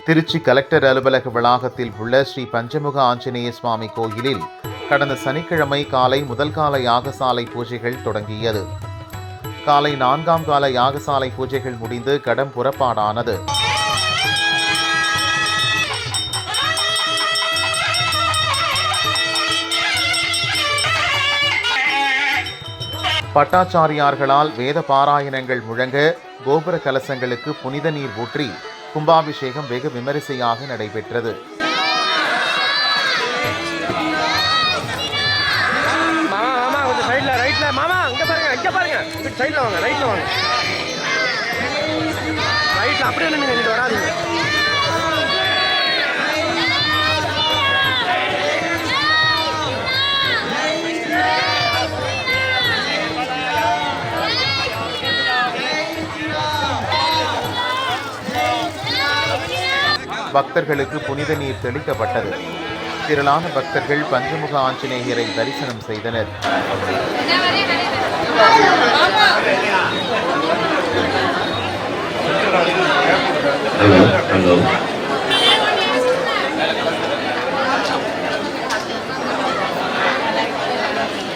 Trichy collector அலுவலக வளாகத்தில் உள்ள ஸ்ரீ பஞ்சமுக ஆஞ்சநேய சுவாமி கோயிலில் கடந்த சனிக்கிழமை காலை முதல் கால யாகசாலை பூஜைகள் தொடங்கியது. காலை 4ஆம் கால யாகசாலை பூஜைகள் முடிந்து கடம் புறப்பாடானது. பட்டாச்சாரியார்களால் வேத பாராயணங்கள் முழங்க கோபுர கலசங்களுக்கு புனித நீர் ஊற்றி கும்பாபிஷேகம் வெகு விமரிசையாக நடைபெற்றது. பக்தர்களுக்கு புனித நீர் தெளிக்கப்பட்டது. திரளான பக்தர்கள் பஞ்சமுக ஆஞ்சநேயரை தரிசனம் செய்தனர்.